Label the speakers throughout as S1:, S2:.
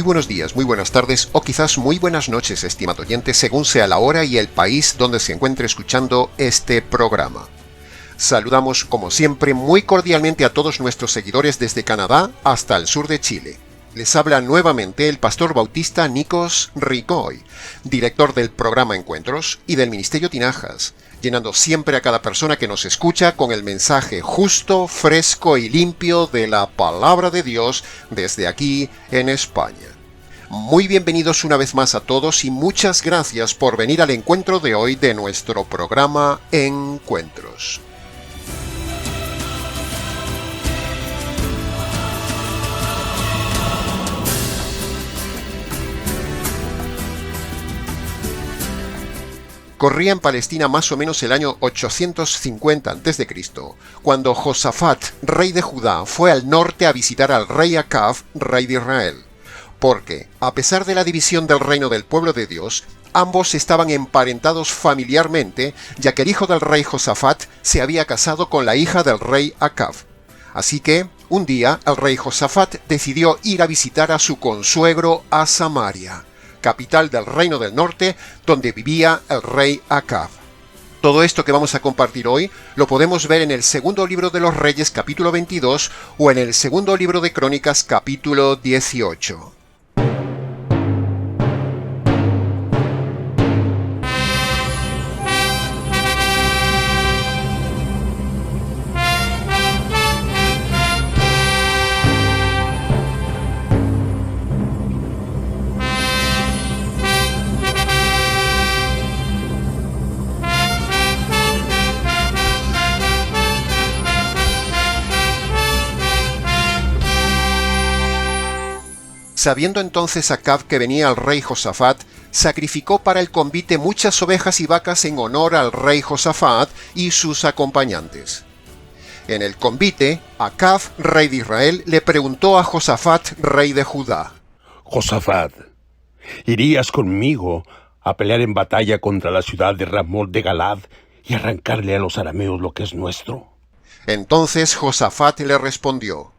S1: buenos días, muy buenas tardes o quizás muy buenas noches, estimado oyente, según sea la hora y el país donde se encuentre escuchando este programa. Saludamos, como siempre, muy cordialmente a todos nuestros seguidores desde Canadá hasta el sur de Chile. Les habla nuevamente el pastor bautista Nikos Ricoy, director del programa Encuentros y del Ministerio Tinajas, llenando siempre a cada persona que nos escucha con el mensaje justo, fresco y limpio de la palabra de Dios desde aquí en España. Muy bienvenidos una vez más a todos y muchas gracias por venir al encuentro de hoy de nuestro programa Encuentros. Corría en Palestina más o menos el año 850 a.C., cuando Josafat, rey de Judá, fue al norte a visitar al rey Acab, rey de Israel. Porque, a pesar de la división del reino del pueblo de Dios, ambos estaban emparentados familiarmente, ya que el hijo del rey Josafat se había casado con la hija del rey Acab. Así que, un día, el rey Josafat decidió ir a visitar a su consuegro a Samaria, capital del reino del norte, donde vivía el rey Acab. Todo esto que vamos a compartir hoy lo podemos ver en el segundo libro de los Reyes, capítulo 22, o en el segundo libro de Crónicas, capítulo 18. Sabiendo entonces Acab que venía el rey Josafat, sacrificó para el convite muchas ovejas y vacas en honor al rey Josafat y sus acompañantes. En el convite, Acab, rey de Israel, le preguntó a Josafat, rey de Judá:
S2: Josafat, ¿irías conmigo a pelear en batalla contra la ciudad de Ramot de Galad y arrancarle a los arameos lo que es nuestro?
S1: Entonces Josafat le respondió: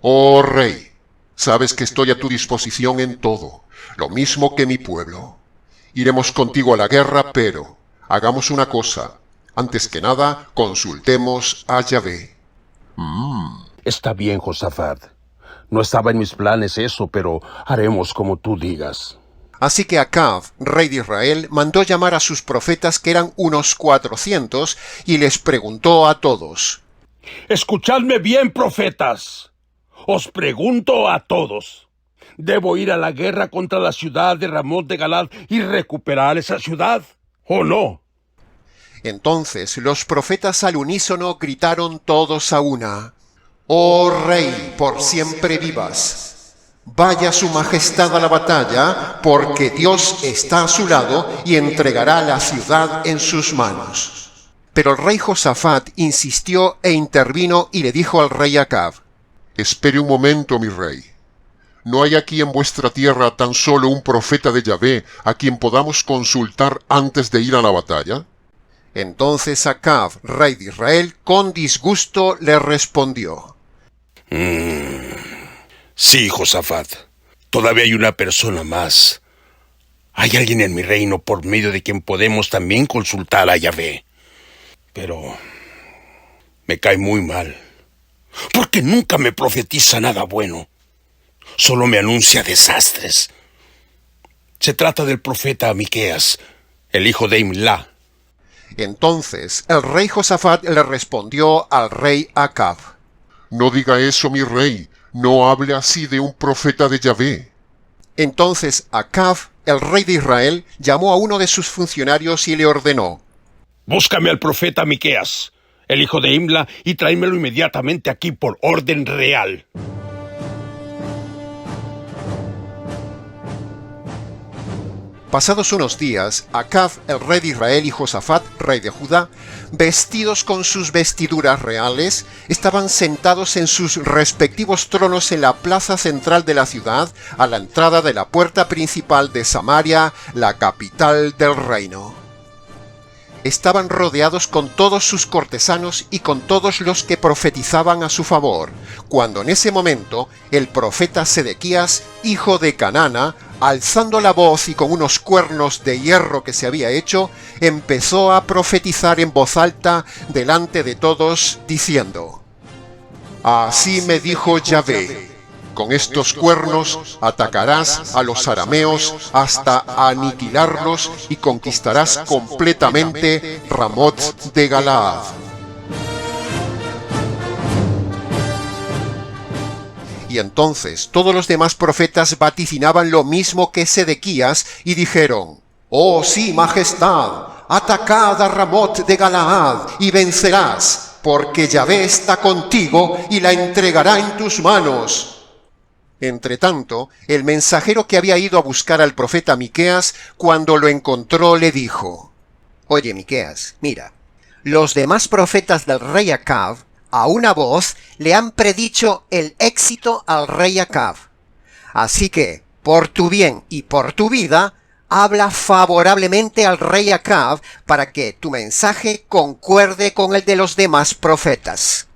S1: Oh rey, sabes que estoy a tu disposición en todo, lo mismo que mi pueblo. Iremos contigo a la guerra, pero hagamos una cosa. Antes que nada, consultemos a Yahvé.
S2: Está bien, Josafat. No estaba en mis planes eso, pero haremos como tú digas.
S1: Así que Acab, rey de Israel, mandó llamar a sus profetas, que eran unos 400, y les preguntó a todos:
S2: Escuchadme bien, profetas. Os pregunto a todos, ¿debo ir a la guerra contra la ciudad de Ramot de Galad y recuperar esa ciudad, o no?
S1: Entonces los profetas al unísono gritaron todos a una: Oh rey, por siempre vivas. Vaya su majestad a la batalla, porque Dios está a su lado y entregará la ciudad en sus manos. Pero el rey Josafat insistió e intervino y le dijo al rey Acab: Espere un momento, mi rey. ¿No hay aquí en vuestra tierra tan solo un profeta de Yahvé a quien podamos consultar antes de ir a la batalla? Entonces Acab, rey de Israel, con disgusto le respondió:
S2: Sí, Josafat. Todavía hay una persona más. Hay alguien en mi reino por medio de quien podemos también consultar a Yahvé. Pero me cae muy mal, porque nunca me profetiza nada bueno. Solo me anuncia desastres. Se trata del profeta Miqueas, el hijo de Imlá.
S1: Entonces el rey Josafat le respondió al rey Acab: No diga eso, mi rey. No hable así de un profeta de Yahvé. Entonces Acab, el rey de Israel, llamó a uno de sus funcionarios y le ordenó:
S2: Búscame al profeta Miqueas, el hijo de Imla, y tráemelo inmediatamente aquí por orden real.
S1: Pasados unos días, Acab, el rey de Israel, y Josafat, rey de Judá, vestidos con sus vestiduras reales, estaban sentados en sus respectivos tronos en la plaza central de la ciudad, a la entrada de la puerta principal de Samaria, la capital del reino. estaban rodeados con todos sus cortesanos y con todos los que profetizaban a su favor, cuando en ese momento el profeta Sedequías, hijo de Canana, alzando la voz y con unos cuernos de hierro que se había hecho, empezó a profetizar en voz alta delante de todos, diciendo: Así me dijo Yahvé, con estos cuernos atacarás a los arameos hasta aniquilarlos y conquistarás completamente Ramot de Galaad. Y entonces todos los demás profetas vaticinaban lo mismo que Sedequías y dijeron: Oh sí, majestad, atacad a Ramot de Galaad y vencerás, porque Yahvé está contigo y la entregará en tus manos. Entretanto, el mensajero que había ido a buscar al profeta Miqueas, cuando lo encontró, le dijo: Oye, Miqueas, mira, los demás profetas del rey Acab, a una voz, le han predicho el éxito al rey Acab. Así que, por tu bien y por tu vida, habla favorablemente al rey Acab para que tu mensaje concuerde con el de los demás profetas.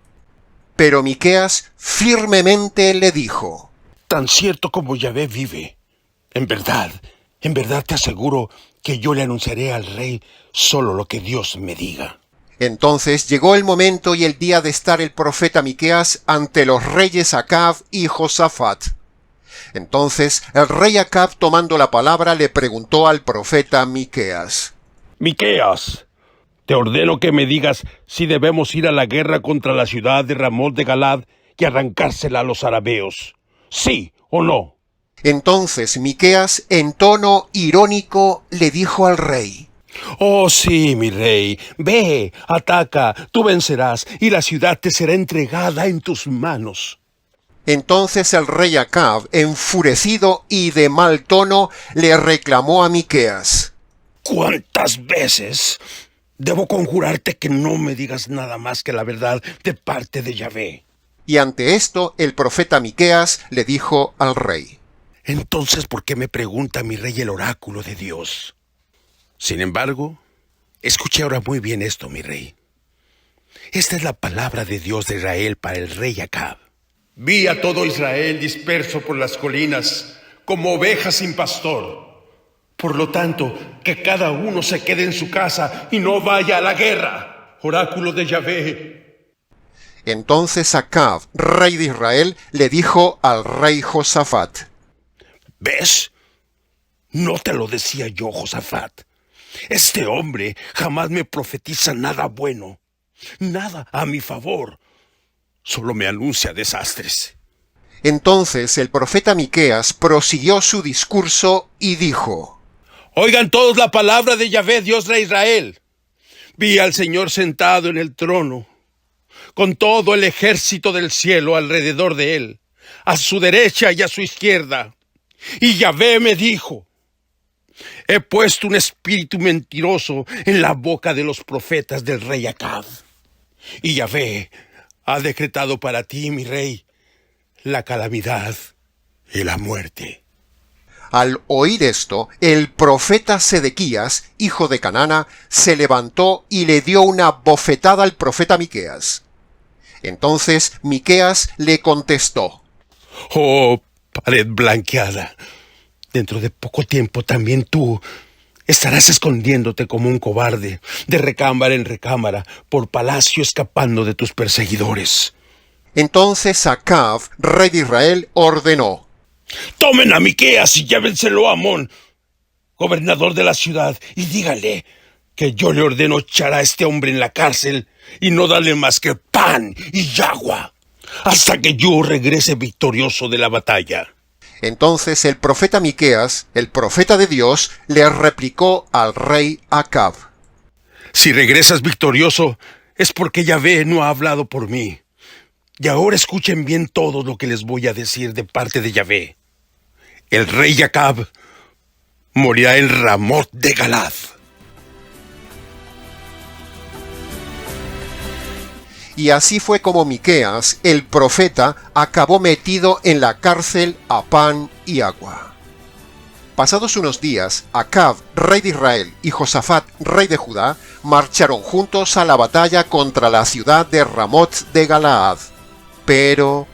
S1: Pero Miqueas firmemente le dijo:
S2: Tan cierto como Yahvé vive, en verdad te aseguro que yo le anunciaré al rey solo lo que Dios me diga.
S1: Entonces llegó el momento y el día de estar el profeta Miqueas ante los reyes Acab y Josafat. Entonces el rey Acab, tomando la palabra, le preguntó al profeta Miqueas:
S2: Miqueas, te ordeno que me digas si debemos ir a la guerra contra la ciudad de Ramot de Galaad y arrancársela a los arameos. ¿Sí o no?
S1: Entonces Miqueas, en tono irónico, le dijo al rey:
S2: Oh sí, mi rey, ve, ataca, tú vencerás, y la ciudad te será entregada en tus manos.
S1: Entonces el rey Acab, enfurecido y de mal tono, le reclamó a Miqueas:
S2: ¿Cuántas veces debo conjurarte que no me digas nada más que la verdad de parte de Yahvé?
S1: Y ante esto el profeta Miqueas le dijo al rey:
S2: Entonces, ¿por qué me pregunta mi rey el oráculo de Dios? Sin embargo, escuche ahora muy bien esto, mi rey. Esta es la palabra de Dios de Israel para el rey Acab. Vi a todo Israel disperso por las colinas, como ovejas sin pastor. Por lo tanto, que cada uno se quede en su casa y no vaya a la guerra. Oráculo de Yahvé.
S1: Entonces Acab, rey de Israel, le dijo al rey Josafat:
S2: ¿Ves? No te lo decía yo, Josafat. Este hombre jamás me profetiza nada bueno, nada a mi favor. Solo me anuncia desastres.
S1: Entonces el profeta Miqueas prosiguió su discurso y dijo:
S2: Oigan todos la palabra de Yahvé, Dios de Israel. Vi al Señor sentado en el trono, con todo el ejército del cielo alrededor de él, a su derecha y a su izquierda. Y Yahvé me dijo: He puesto un espíritu mentiroso en la boca de los profetas del rey Acab. Y Yahvé ha decretado para ti, mi rey, la calamidad y la muerte.
S1: Al oír esto, el profeta Sedequías, hijo de Canana, se levantó y le dio una bofetada al profeta Miqueas. Entonces Miqueas le contestó:
S2: Oh, pared blanqueada, dentro de poco tiempo también tú estarás escondiéndote como un cobarde, de recámara en recámara, por palacio escapando de tus perseguidores.
S1: Entonces Acab, rey de Israel, ordenó:
S2: Tomen a Miqueas y llévenselo a Amón, gobernador de la ciudad, y dígale que yo le ordeno echar a este hombre en la cárcel y no darle más que pan y agua, hasta que yo regrese victorioso de la batalla.
S1: Entonces el profeta Miqueas, el profeta de Dios, le replicó al rey Acab:
S2: Si regresas victorioso, es porque Yahvé no ha hablado por mí. Y ahora escuchen bien todo lo que les voy a decir de parte de Yahvé. El rey Acab morirá en Ramot de Galaad.
S1: Y así fue como Miqueas, el profeta, acabó metido en la cárcel a pan y agua. Pasados unos días, Acab, rey de Israel, y Josafat, rey de Judá, marcharon juntos a la batalla contra la ciudad de Ramot de Galaad. Pero,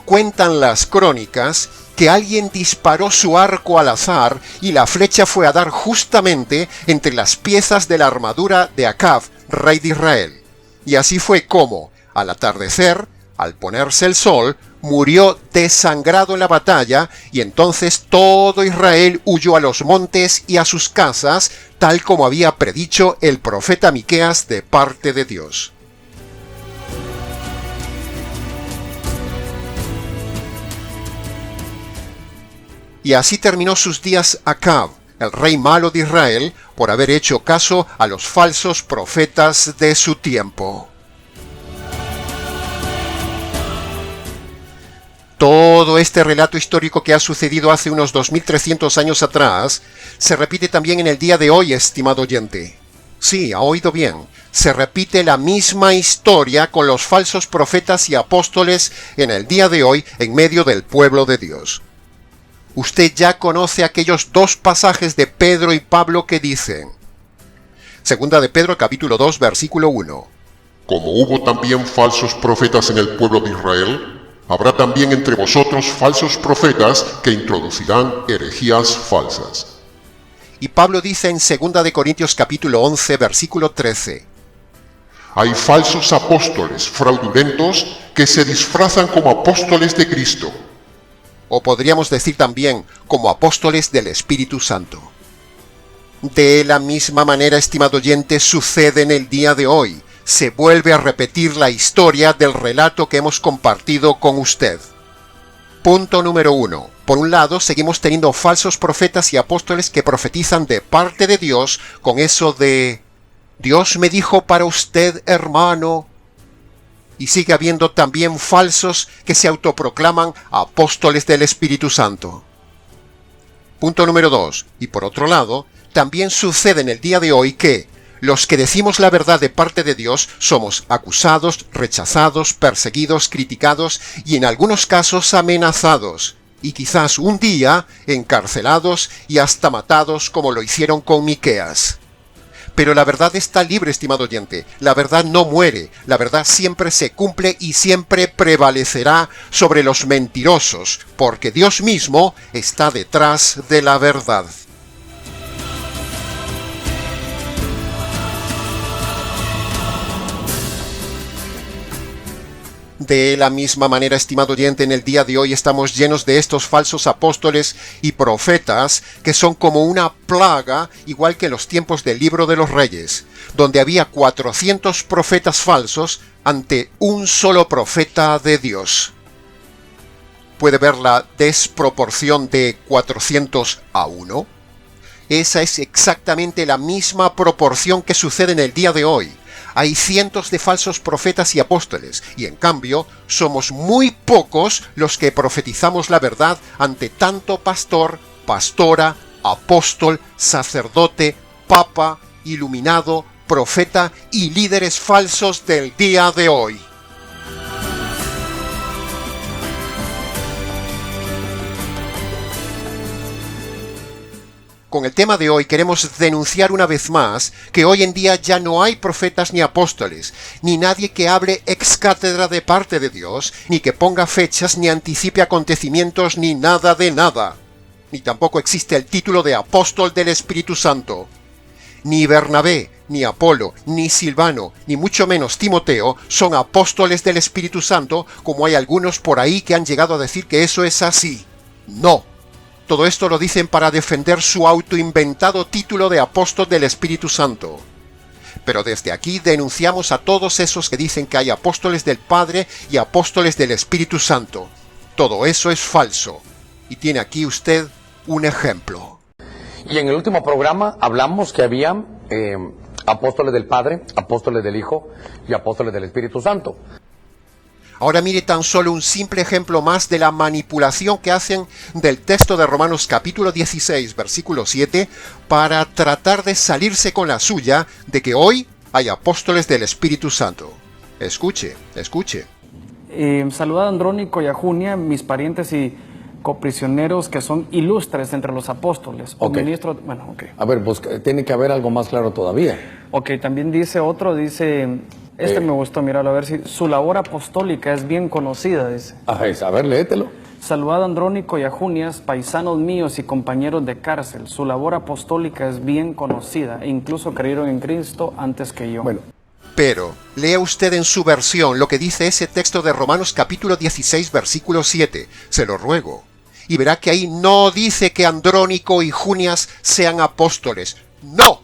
S1: cuentan las crónicas que alguien disparó su arco al azar y la flecha fue a dar justamente entre las piezas de la armadura de Acab, rey de Israel. Y así fue como, al atardecer, al ponerse el sol, murió desangrado en la batalla, y entonces todo Israel huyó a los montes y a sus casas, tal como había predicho el profeta Miqueas de parte de Dios. Y así terminó sus días Acab, el rey malo de Israel, por haber hecho caso a los falsos profetas de su tiempo. Todo este relato histórico que ha sucedido hace unos 2300 años atrás se repite también en el día de hoy, estimado oyente. Sí, ha oído bien. Se repite la misma historia con los falsos profetas y apóstoles en el día de hoy en medio del pueblo de Dios. Usted ya conoce aquellos dos pasajes de Pedro y Pablo que dicen: Segunda de Pedro capítulo 2 versículo 1.
S3: Como hubo también falsos profetas en el pueblo de Israel, habrá también entre vosotros falsos profetas que introducirán herejías falsas.
S1: Y Pablo dice en 2 de Corintios capítulo 11 versículo 13.
S3: Hay falsos apóstoles fraudulentos que se disfrazan como apóstoles de Cristo.
S1: O podríamos decir también como apóstoles del Espíritu Santo. De la misma manera, estimado oyente, sucede en el día de hoy. Se vuelve a repetir la historia del relato que hemos compartido con usted. Punto número 1. Por un lado, seguimos teniendo falsos profetas y apóstoles que profetizan de parte de Dios con eso de Dios me dijo para usted, hermano. Y sigue habiendo también falsos que se autoproclaman apóstoles del Espíritu Santo. Punto número 2. Y por otro lado, también sucede en el día de hoy que los que decimos la verdad de parte de Dios somos acusados, rechazados, perseguidos, criticados y en algunos casos amenazados, y quizás un día encarcelados y hasta matados como lo hicieron con Miqueas. Pero la verdad está libre, estimado oyente. La verdad no muere. La verdad siempre se cumple y siempre prevalecerá sobre los mentirosos, porque Dios mismo está detrás de la verdad. De la misma manera, estimado oyente, en el día de hoy estamos llenos de estos falsos apóstoles y profetas que son como una plaga, igual que en los tiempos del Libro de los Reyes, donde había 400 profetas falsos ante un solo profeta de Dios. ¿Puede ver la desproporción de 400 a 1? Esa es exactamente la misma proporción que sucede en el día de hoy. Hay cientos de falsos profetas y apóstoles, y en cambio somos muy pocos los que profetizamos la verdad ante tanto pastor, pastora, apóstol, sacerdote, papa, iluminado, profeta y líderes falsos del día de hoy. Con el tema de hoy queremos denunciar una vez más que hoy en día ya no hay profetas ni apóstoles, ni nadie que hable ex cátedra de parte de Dios, ni que ponga fechas, ni anticipe acontecimientos, ni nada de nada. Ni tampoco existe el título de apóstol del Espíritu Santo. Ni Bernabé, ni Apolo, ni Silvano, ni mucho menos Timoteo son apóstoles del Espíritu Santo, como hay algunos por ahí que han llegado a decir que eso es así. No. Todo esto lo dicen para defender su autoinventado título de apóstol del Espíritu Santo. Pero desde aquí denunciamos a todos esos que dicen que hay apóstoles del Padre y apóstoles del Espíritu Santo. Todo eso es falso. Y tiene aquí usted un ejemplo.
S4: Y en el último programa hablamos que había apóstoles del Padre, apóstoles del Hijo y apóstoles del Espíritu Santo.
S1: Ahora mire tan solo un simple ejemplo más de la manipulación que hacen del texto de Romanos capítulo 16, versículo 7, para tratar de salirse con la suya de que hoy hay apóstoles del Espíritu Santo. Escuche, escuche.
S5: Saluda a Andrónico y a Junia, mis parientes y coprisioneros que son ilustres entre los apóstoles, o
S4: Ok.
S5: ministros, bueno, ok.
S4: A ver, pues tiene que haber algo más claro todavía.
S5: Ok, también dice otro, dice, me gustó, míralo, a ver si su labor apostólica es bien conocida, dice.
S4: A ver, léetelo.
S5: Saludad a Andrónico y a Junias, paisanos míos y compañeros de cárcel. Su labor apostólica es bien conocida e incluso creyeron en Cristo antes que yo.
S4: Bueno,
S1: Pero lea usted en su versión lo que dice ese texto de Romanos capítulo 16, versículo 7, se lo ruego, y verá que ahí no dice que Andrónico y Junias sean apóstoles, no,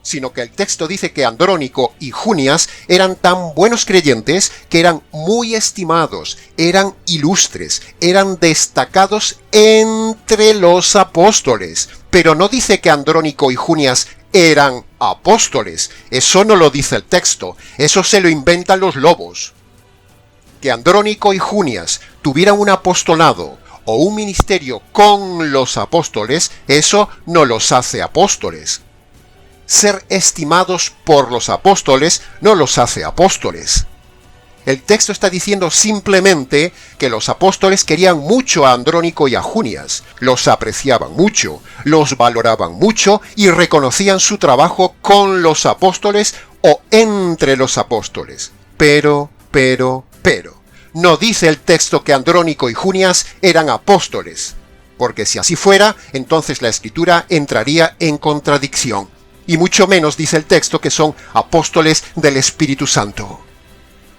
S1: sino que el texto dice que Andrónico y Junias eran tan buenos creyentes que eran muy estimados, eran ilustres, eran destacados entre los apóstoles, pero no dice que Andrónico y Junias eran apóstoles. Eso no lo dice el texto, eso se lo inventan los lobos. Que Andrónico y Junias tuvieran un apostolado o un ministerio con los apóstoles, eso no los hace apóstoles. Ser estimados por los apóstoles no los hace apóstoles. El texto está diciendo simplemente que los apóstoles querían mucho a Andrónico y a Junias, los apreciaban mucho, los valoraban mucho y reconocían su trabajo con los apóstoles o entre los apóstoles. Pero, no dice el texto que Andrónico y Junias eran apóstoles, porque si así fuera, entonces la Escritura entraría en contradicción, y mucho menos dice el texto que son apóstoles del Espíritu Santo.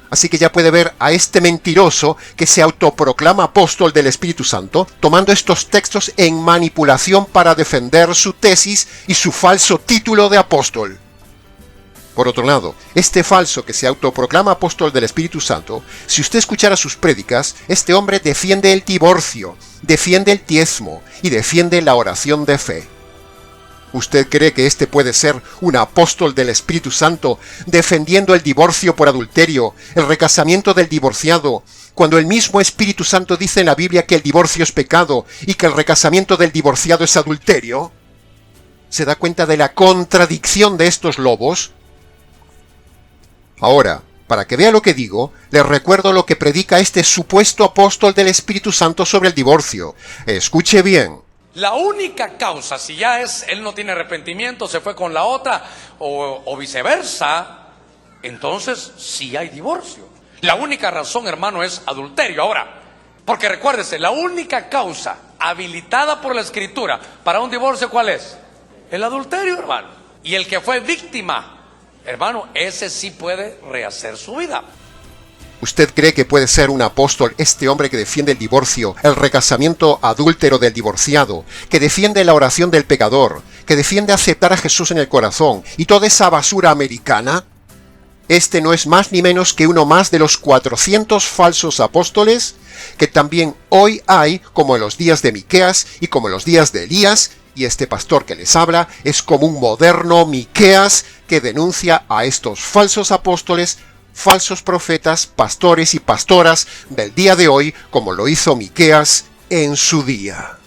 S1: Así que ya puede ver a este mentiroso que se autoproclama apóstol del Espíritu Santo, tomando estos textos en manipulación para defender su tesis y su falso título de apóstol. Por otro lado, este falso que se autoproclama apóstol del Espíritu Santo, si usted escuchara sus prédicas, este hombre defiende el divorcio, defiende el diezmo y defiende la oración de fe. ¿Usted cree que este puede ser un apóstol del Espíritu Santo defendiendo el divorcio por adulterio, el recasamiento del divorciado, cuando el mismo Espíritu Santo dice en la Biblia que el divorcio es pecado y que el recasamiento del divorciado es adulterio? ¿Se da cuenta de la contradicción de estos lobos? Ahora, para que vea lo que digo, les recuerdo lo que predica este supuesto apóstol del Espíritu Santo sobre el divorcio. Escuche bien.
S6: La única causa, si ya él no tiene arrepentimiento, se fue con la otra, o viceversa, entonces sí hay divorcio. La única razón, hermano, es adulterio. Ahora, porque recuérdese, la única causa habilitada por la Escritura para un divorcio, ¿cuál es? El adulterio, hermano. Y el que fue víctima, hermano, ese sí puede rehacer su vida.
S1: ¿Usted cree que puede ser un apóstol este hombre que defiende el divorcio, el recasamiento adúltero del divorciado, que defiende la oración del pecador, que defiende aceptar a Jesús en el corazón y toda esa basura americana? Este no es más ni menos que uno más de los 400 falsos apóstoles que también hoy hay, como en los días de Miqueas y como en los días de Elías, y este pastor que les habla es como un moderno Miqueas que denuncia a estos falsos apóstoles, falsos profetas, pastores y pastoras del día de hoy, como lo hizo Miqueas en su día.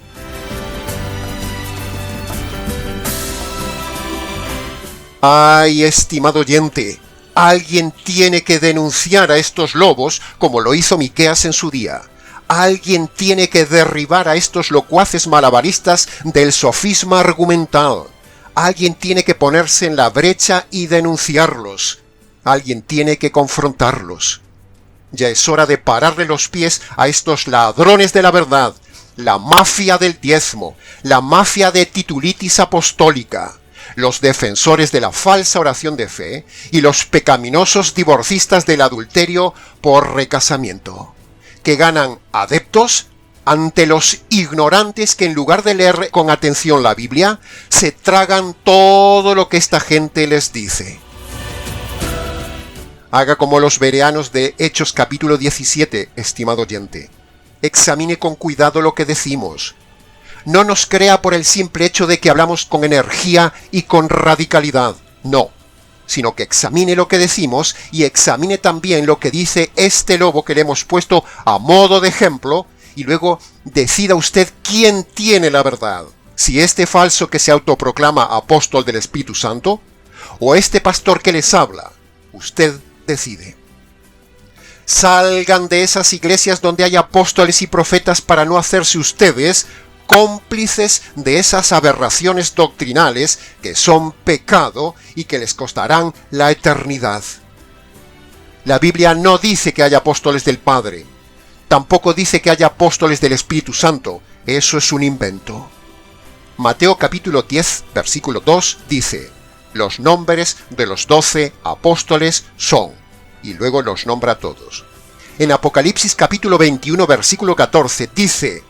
S1: Ay, estimado oyente, alguien tiene que denunciar a estos lobos, como lo hizo Miqueas en su día. Alguien tiene que derribar a estos locuaces malabaristas del sofisma argumental. Alguien tiene que ponerse en la brecha y denunciarlos. Alguien tiene que confrontarlos. Ya es hora de pararle los pies a estos ladrones de la verdad, la mafia del diezmo, la mafia de titulitis apostólica, los defensores de la falsa oración de fe y los pecaminosos divorcistas del adulterio por recasamiento, que ganan adeptos ante los ignorantes que en lugar de leer con atención la Biblia, se tragan todo lo que esta gente les dice. Haga como los bereanos de Hechos capítulo 17, estimado oyente. Examine con cuidado lo que decimos. No nos crea por el simple hecho de que hablamos con energía y con radicalidad. No, sino que examine lo que decimos y examine también lo que dice este lobo que le hemos puesto a modo de ejemplo y luego decida usted quién tiene la verdad. Si este falso que se autoproclama apóstol del Espíritu Santo o este pastor que les habla. Usted decide. Salgan de esas iglesias donde hay apóstoles y profetas para no hacerse ustedes cómplices de esas aberraciones doctrinales que son pecado y que les costarán la eternidad. La Biblia no dice que haya apóstoles del Padre, tampoco dice que haya apóstoles del Espíritu Santo, eso es un invento. Mateo capítulo 10, versículo 2 dice: los nombres de los 12 apóstoles son, y luego los nombra a todos. En Apocalipsis capítulo 21, versículo 14 dice: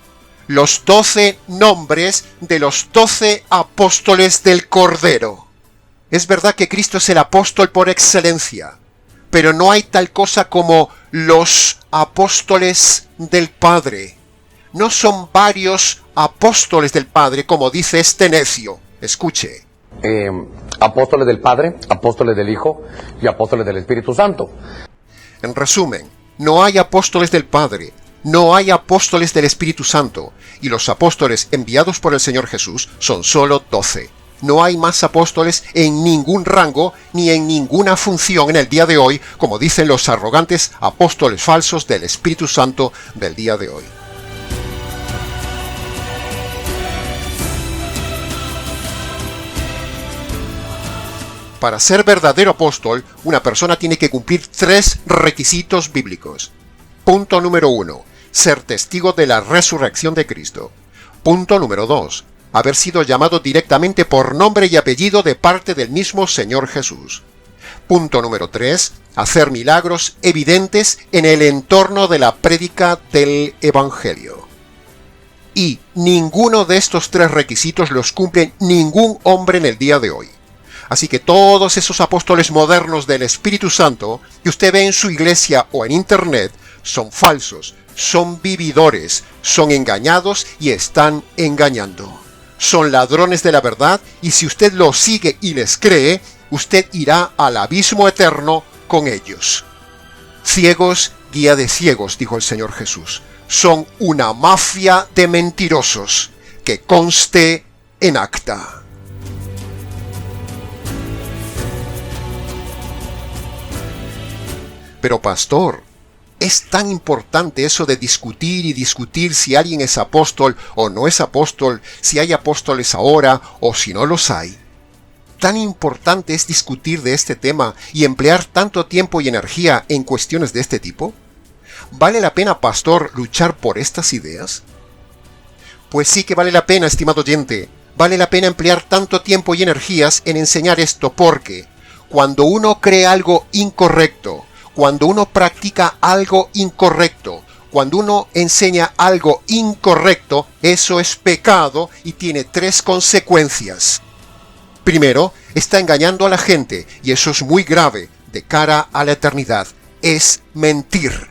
S1: los 12 nombres de los 12 apóstoles del Cordero. Es verdad que Cristo es el apóstol por excelencia, pero no hay tal cosa como los apóstoles del Padre. No son varios apóstoles del Padre, como dice este necio. Escuche.
S4: Apóstoles del Padre, apóstoles del Hijo y apóstoles del Espíritu Santo.
S1: En resumen, no hay apóstoles del Padre, no hay apóstoles del Espíritu Santo, y los apóstoles enviados por el Señor Jesús son solo 12. No hay más apóstoles en ningún rango ni en ninguna función en el día de hoy, como dicen los arrogantes apóstoles falsos del Espíritu Santo del día de hoy. Para ser verdadero apóstol, una persona tiene que cumplir 3 requisitos bíblicos. Punto número 1. Ser testigo de la resurrección de Cristo. Punto número 2. Haber sido llamado directamente por nombre y apellido de parte del mismo Señor Jesús. Punto número 3. Hacer milagros evidentes en el entorno de la prédica del Evangelio. Y ninguno de estos 3 requisitos los cumple ningún hombre en el día de hoy. Así que todos esos apóstoles modernos del Espíritu Santo que usted ve en su iglesia o en internet son falsos, son vividores, son engañados y están engañando. Son ladrones de la verdad y si usted los sigue y les cree, usted irá al abismo eterno con ellos. Ciegos, guía de ciegos, dijo el Señor Jesús. Son una mafia de mentirosos, que conste en acta. Pero pastor, ¿es tan importante eso de discutir y discutir si alguien es apóstol o no es apóstol, si hay apóstoles ahora o si no los hay? ¿Tan importante es discutir de este tema y emplear tanto tiempo y energía en cuestiones de este tipo? ¿Vale la pena, pastor, luchar por estas ideas? Pues sí que vale la pena, estimado oyente. Vale la pena emplear tanto tiempo y energías en enseñar esto porque cuando uno cree algo incorrecto, cuando uno practica algo incorrecto, cuando uno enseña algo incorrecto, eso es pecado y tiene 3 consecuencias. Primero, está engañando a la gente, y eso es muy grave de cara a la eternidad. Es mentir.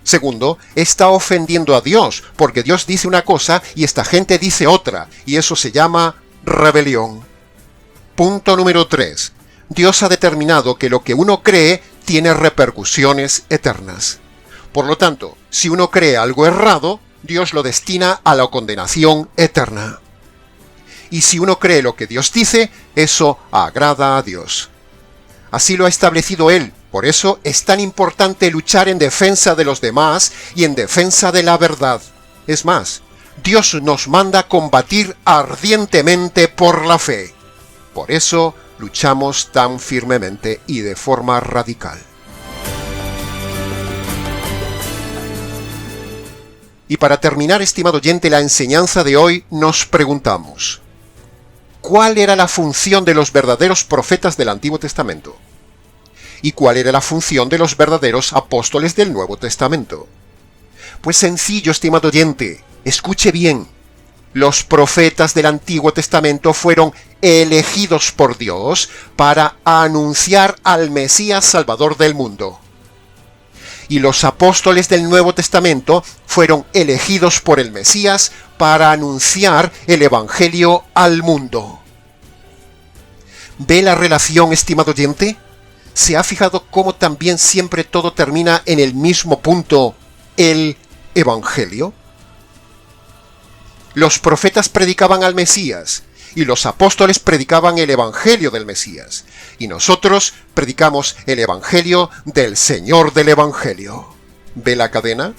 S1: Segundo, está ofendiendo a Dios, porque Dios dice una cosa y esta gente dice otra, y eso se llama rebelión. Punto número 3. Dios ha determinado que lo que uno cree tiene repercusiones eternas. Por lo tanto, si uno cree algo errado, Dios lo destina a la condenación eterna. Y si uno cree lo que Dios dice, eso agrada a Dios. Así lo ha establecido Él. Por eso es tan importante luchar en defensa de los demás y en defensa de la verdad. Es más, Dios nos manda combatir ardientemente por la fe. Por eso luchamos tan firmemente y de forma radical. Y para terminar, estimado oyente, la enseñanza de hoy nos preguntamos: ¿cuál era la función de los verdaderos profetas del Antiguo Testamento? ¿Y cuál era la función de los verdaderos apóstoles del Nuevo Testamento? Pues sencillo, estimado oyente, escuche bien. Los profetas del Antiguo Testamento fueron elegidos por Dios para anunciar al Mesías Salvador del mundo. Y los apóstoles del Nuevo Testamento fueron elegidos por el Mesías para anunciar el Evangelio al mundo. ¿Ve la relación, estimado oyente? ¿Se ha fijado cómo también siempre todo termina en el mismo punto, el Evangelio? Los profetas predicaban al Mesías, y los apóstoles predicaban el Evangelio del Mesías, y nosotros predicamos el Evangelio del Señor del Evangelio. ¿Ve la cadena?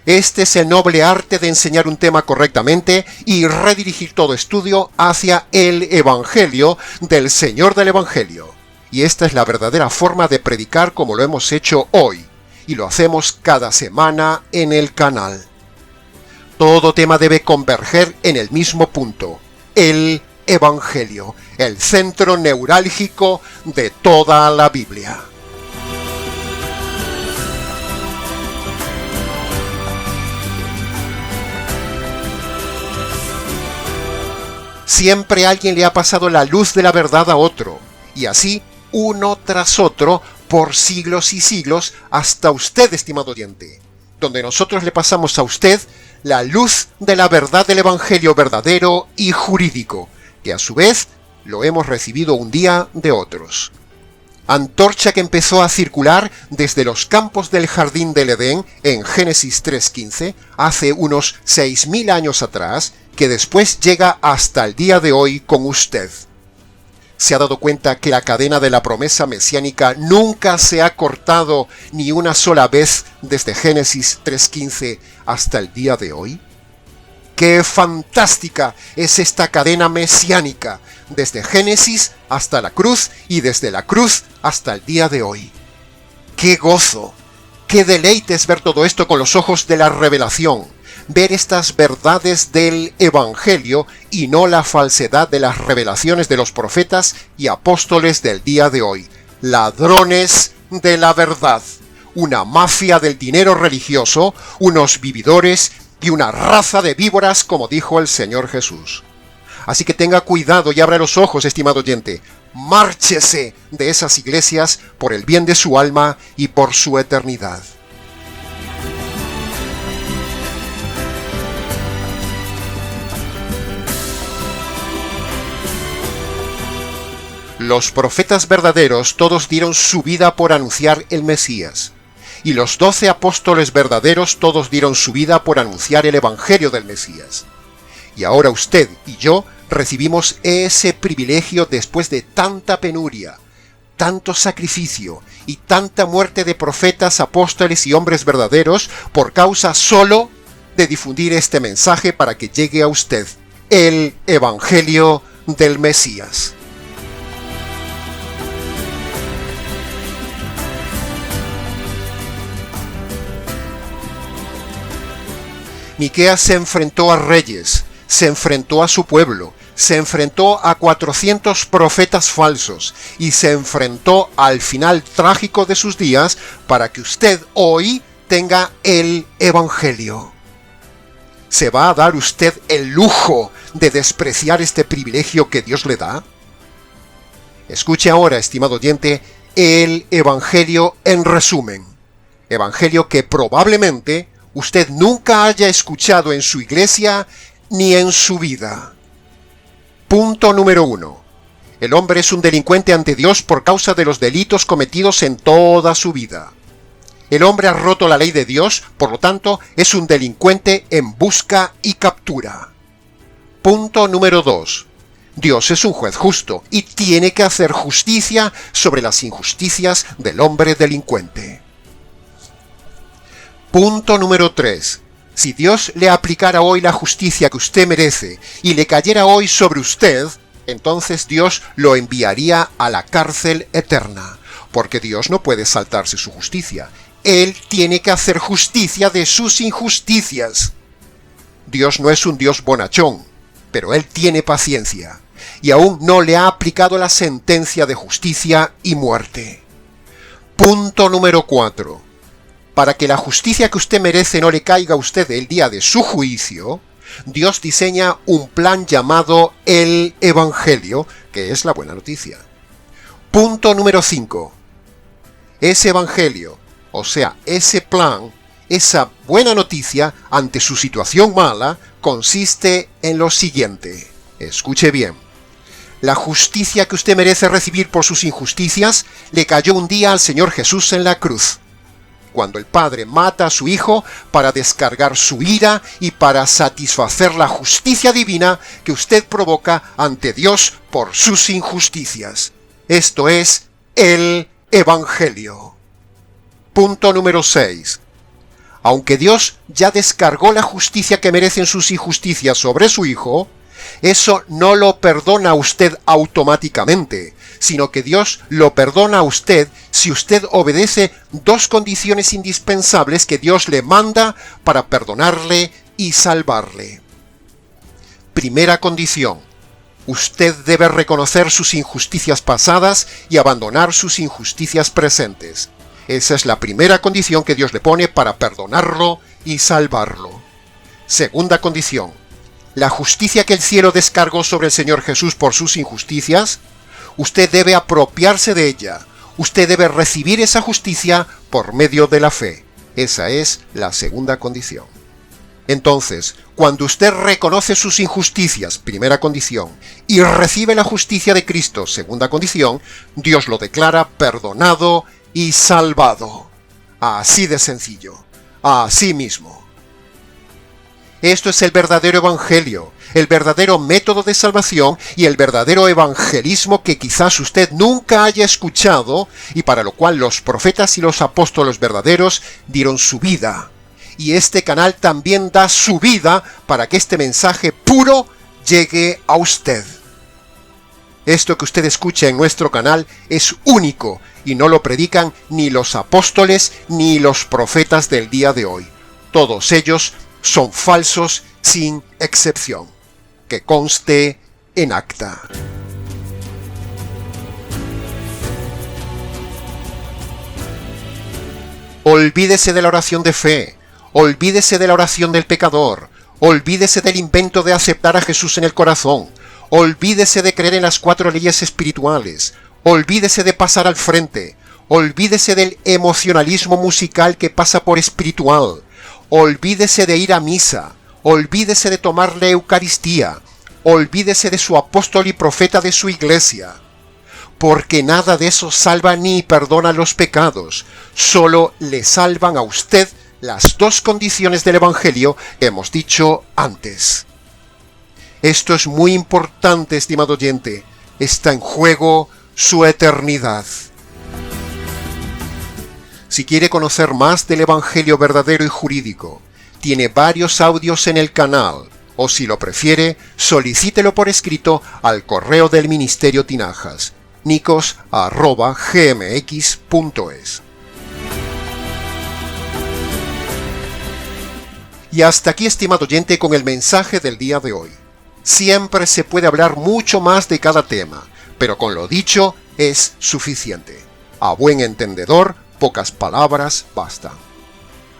S1: Este es el noble arte de enseñar un tema correctamente y redirigir todo estudio hacia el Evangelio del Señor del Evangelio. Y esta es la verdadera forma de predicar como lo hemos hecho hoy, y lo hacemos cada semana en el canal. Todo tema debe converger en el mismo punto, el Evangelio, el centro neurálgico de toda la Biblia. Siempre alguien le ha pasado la luz de la verdad a otro, y así, uno tras otro, por siglos y siglos, hasta usted, estimado oyente, donde nosotros le pasamos a usted la luz de la verdad del Evangelio verdadero y jurídico, que a su vez lo hemos recibido un día de otros. Antorcha que empezó a circular desde los campos del jardín del Edén en Génesis 3:15, hace unos 6.000 años atrás, que después llega hasta el día de hoy con usted. ¿Se ha dado cuenta que la cadena de la promesa mesiánica nunca se ha cortado ni una sola vez desde Génesis 3:15 hasta el día de hoy? ¡Qué fantástica es esta cadena mesiánica! Desde Génesis hasta la cruz y desde la cruz hasta el día de hoy. ¡Qué gozo! ¡Qué deleite es ver todo esto con los ojos de la revelación! Ver estas verdades del Evangelio y no la falsedad de las revelaciones de los profetas y apóstoles del día de hoy. Ladrones de la verdad, una mafia del dinero religioso, unos vividores y una raza de víboras, como dijo el Señor Jesús. Así que tenga cuidado y abra los ojos, estimado oyente. Márchese de esas iglesias por el bien de su alma y por su eternidad. Los profetas verdaderos todos dieron su vida por anunciar el Mesías, y los 12 apóstoles verdaderos todos dieron su vida por anunciar el Evangelio del Mesías. Y ahora usted y yo recibimos ese privilegio después de tanta penuria, tanto sacrificio y tanta muerte de profetas, apóstoles y hombres verdaderos por causa solo de difundir este mensaje para que llegue a usted, el Evangelio del Mesías. Miqueas se enfrentó a reyes, se enfrentó a su pueblo, se enfrentó a 400 profetas falsos y se enfrentó al final trágico de sus días para que usted hoy tenga el Evangelio. ¿Se va a dar usted el lujo de despreciar este privilegio que Dios le da? Escuche ahora, estimado oyente, el Evangelio en resumen. Evangelio que probablemente usted nunca haya escuchado en su iglesia ni en su vida. Punto número 1. El hombre es un delincuente ante Dios por causa de los delitos cometidos en toda su vida. El hombre ha roto la ley de Dios, por lo tanto, es un delincuente en busca y captura. Punto número 2. Dios es un juez justo y tiene que hacer justicia sobre las injusticias del hombre delincuente. Punto número 3. Si Dios le aplicara hoy la justicia que usted merece y le cayera hoy sobre usted, entonces Dios lo enviaría a la cárcel eterna, porque Dios no puede saltarse su justicia. Él tiene que hacer justicia de sus injusticias. Dios no es un Dios bonachón, pero Él tiene paciencia, y aún no le ha aplicado la sentencia de justicia y muerte. Punto número 4. Para que la justicia que usted merece no le caiga a usted el día de su juicio, Dios diseña un plan llamado el Evangelio, que es la buena noticia. Punto número 5. Ese Evangelio, o sea, ese plan, esa buena noticia ante su situación mala, consiste en lo siguiente. Escuche bien. La justicia que usted merece recibir por sus injusticias le cayó un día al Señor Jesús en la cruz. cuando el padre mata a su hijo para descargar su ira y para satisfacer la justicia divina que usted provoca ante Dios por sus injusticias. Esto es el Evangelio. Punto número 6. Aunque Dios ya descargó la justicia que merecen sus injusticias sobre su hijo, eso no lo perdona a usted automáticamente, sino que Dios lo perdona a usted si usted obedece dos condiciones indispensables que Dios le manda para perdonarle y salvarle. Primera condición: usted debe reconocer sus injusticias pasadas y abandonar sus injusticias presentes. Esa es la primera condición que Dios le pone para perdonarlo y salvarlo. Segunda condición: la justicia que el cielo descargó sobre el Señor Jesús por sus injusticias, usted debe apropiarse de ella. Usted debe recibir esa justicia por medio de la fe. Esa es la segunda condición. Entonces, cuando usted reconoce sus injusticias, primera condición, y recibe la justicia de Cristo, segunda condición, Dios lo declara perdonado y salvado. Así de sencillo. Así mismo. Esto es el verdadero evangelio, el verdadero método de salvación y el verdadero evangelismo que quizás usted nunca haya escuchado y para lo cual los profetas y los apóstoles verdaderos dieron su vida. Y este canal también da su vida para que este mensaje puro llegue a usted. Esto que usted escucha en nuestro canal es único y no lo predican ni los apóstoles ni los profetas del día de hoy. Todos ellos son falsos sin excepción. Que conste en acta. Olvídese de la oración de fe. Olvídese de la oración del pecador. Olvídese del invento de aceptar a Jesús en el corazón. Olvídese de creer en las 4 leyes espirituales. Olvídese de pasar al frente. Olvídese del emocionalismo musical que pasa por espiritual. Olvídese de ir a misa. Olvídese de tomar la Eucaristía. Olvídese de su apóstol y profeta de su iglesia. Porque nada de eso salva ni perdona los pecados. Solo le salvan a usted las dos condiciones del Evangelio que hemos dicho antes. Esto es muy importante, estimado oyente. Está en juego su eternidad. Si quiere conocer más del Evangelio verdadero y jurídico, tiene varios audios en el canal, o si lo prefiere, solicítelo por escrito al correo del Ministerio Tinajas, nicos@gmx.es. Y hasta aquí, estimado oyente, con el mensaje del día de hoy. Siempre se puede hablar mucho más de cada tema, pero con lo dicho es suficiente. A buen entendedor, pocas palabras bastan.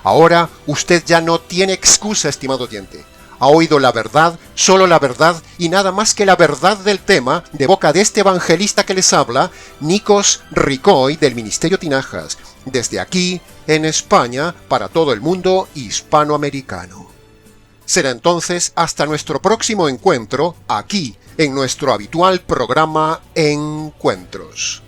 S1: Ahora usted ya no tiene excusa, estimado oyente. Ha oído la verdad, solo la verdad y nada más que la verdad del tema de boca de este evangelista que les habla, Nikos Ricoy del Ministerio Tinajas, desde aquí en España para todo el mundo hispanoamericano. Será entonces hasta nuestro próximo encuentro aquí en nuestro habitual programa Encuentros.